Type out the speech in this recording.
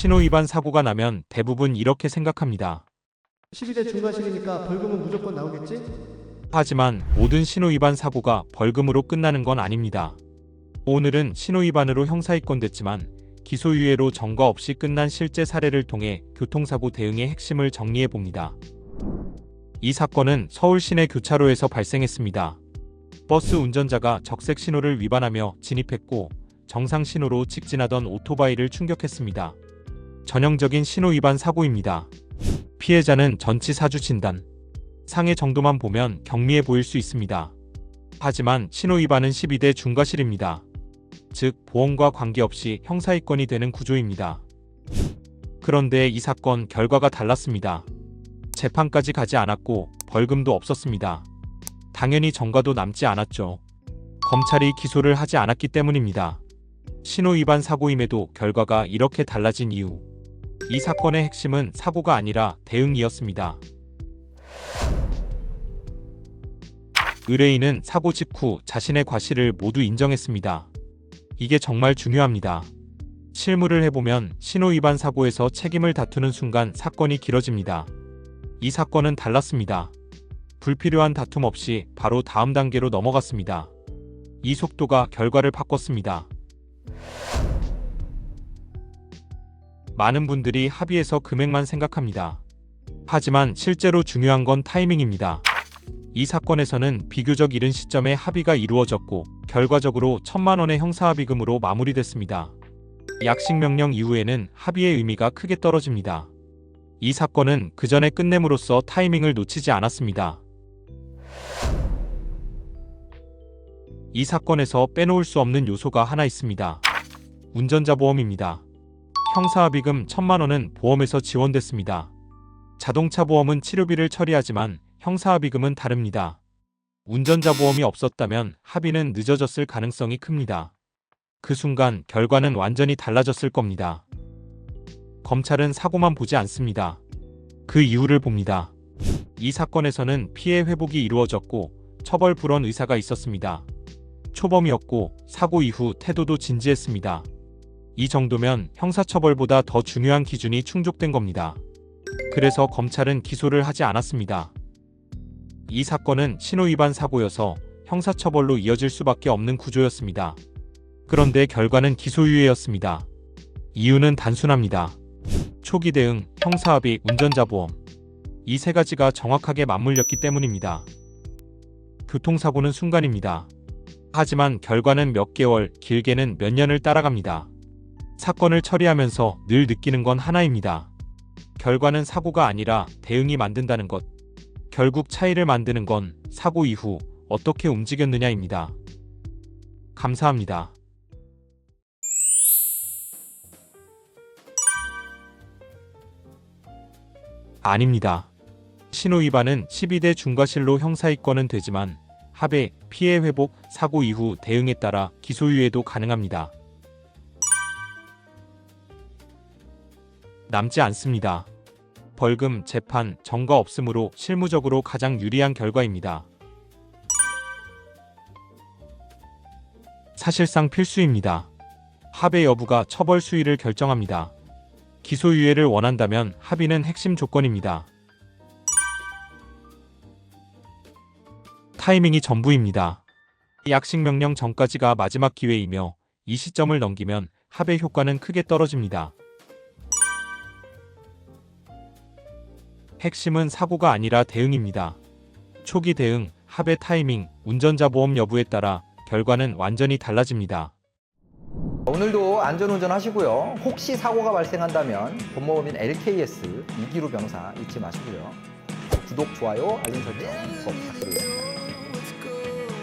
신호위반 사고가 나면 대부분 이렇게 생각합니다. 12대 중과실이니까 벌금은 무조건 나오겠지? 하지만 모든 신호위반 사고가 벌금으로 끝나는 건 아닙니다. 오늘은 신호위반으로 형사입건됐지만 기소유예로 전과 없이 끝난 실제 사례를 통해 교통사고 대응의 핵심을 정리해봅니다. 이 사건은 서울 시내 교차로에서 발생했습니다. 버스 운전자가 적색 신호를 위반하며 진입했고 정상 신호로 직진하던 오토바이를 충격했습니다. 전형적인 신호위반 사고입니다. 피해자는 전치 사주 진단. 상해 정도만 보면 경미해 보일 수 있습니다. 하지만 신호위반은 12대 중과실입니다. 즉 보험과 관계없이 형사입건이 되는 구조입니다. 그런데 이 사건 결과가 달랐습니다. 재판까지 가지 않았고 벌금도 없었습니다. 당연히 전과도 남지 않았죠. 검찰이 기소를 하지 않았기 때문입니다. 신호위반 사고임에도 결과가 이렇게 달라진 이유. 이 사건의 핵심은 사고가 아니라 대응이었습니다. 의뢰인은 사고 직후 자신의 과실을 모두 인정했습니다. 이게 정말 중요합니다. 실무를 해보면 신호위반 사고에서 책임을 다투는 순간 사건이 길어집니다. 이 사건은 달랐습니다. 불필요한 다툼 없이 바로 다음 단계로 넘어갔습니다. 이 속도가 결과를 바꿨습니다. 많은 분들이 합의해서 금액만 생각합니다. 하지만 실제로 중요한 건 타이밍입니다. 이 사건에서는 비교적 이른 시점에 합의가 이루어졌고 결과적으로 1,000만 원의 형사합의금으로 마무리됐습니다. 약식 명령 이후에는 합의의 의미가 크게 떨어집니다. 이 사건은 그 전에 끝냄으로써 타이밍을 놓치지 않았습니다. 이 사건에서 빼놓을 수 없는 요소가 하나 있습니다. 운전자 보험입니다. 형사합의금 1,000만 원은 보험에서 지원됐습니다. 자동차 보험은 치료비를 처리하지만 형사합의금은 다릅니다. 운전자 보험이 없었다면 합의는 늦어졌을 가능성이 큽니다. 그 순간 결과는 완전히 달라졌을 겁니다. 검찰은 사고만 보지 않습니다. 그 이유를 봅니다. 이 사건에서는 피해 회복이 이루어졌고 처벌 불원 의사가 있었습니다. 초범이었고 사고 이후 태도도 진지했습니다. 이 정도면 형사처벌보다 더 중요한 기준이 충족된 겁니다. 그래서 검찰은 기소를 하지 않았습니다. 이 사건은 신호위반 사고여서 형사처벌로 이어질 수밖에 없는 구조였습니다. 그런데 결과는 기소유예였습니다. 이유는 단순합니다. 초기 대응, 형사합의, 운전자 보험. 이 세 가지가 정확하게 맞물렸기 때문입니다. 교통사고는 순간입니다. 하지만 결과는 몇 개월, 길게는 몇 년을 따라갑니다. 사건을 처리하면서 늘 느끼는 건 하나입니다. 결과는 사고가 아니라 대응이 만든다는 것. 결국 차이를 만드는 건 사고 이후 어떻게 움직였느냐입니다. 감사합니다. 아닙니다. 신호위반은 12대 중과실로 형사입건은 되지만 합의, 피해 회복, 사고 이후 대응에 따라 기소유예도 가능합니다. 남지 않습니다. 벌금, 재판, 전과 없으므로 실무적으로 가장 유리한 결과입니다. 사실상 필수입니다. 합의 여부가 처벌 수위를 결정합니다. 기소유예를 원한다면 합의는 핵심 조건입니다. 타이밍이 전부입니다. 약식 명령 전까지가 마지막 기회이며 이 시점을 넘기면 합의 효과는 크게 떨어집니다. 핵심은 사고가 아니라 대응입니다. 초기 대응, 합의 타이밍, 운전자 보험 여부에 따라 결과는 완전히 달라집니다. 오늘도 안전운전 하시고요. 혹시 사고가 발생한다면 법무법인 LKS 이기루 변호사 잊지 마시고요. 구독, 좋아요, 알림 설정 꼭 부탁드리겠습니다.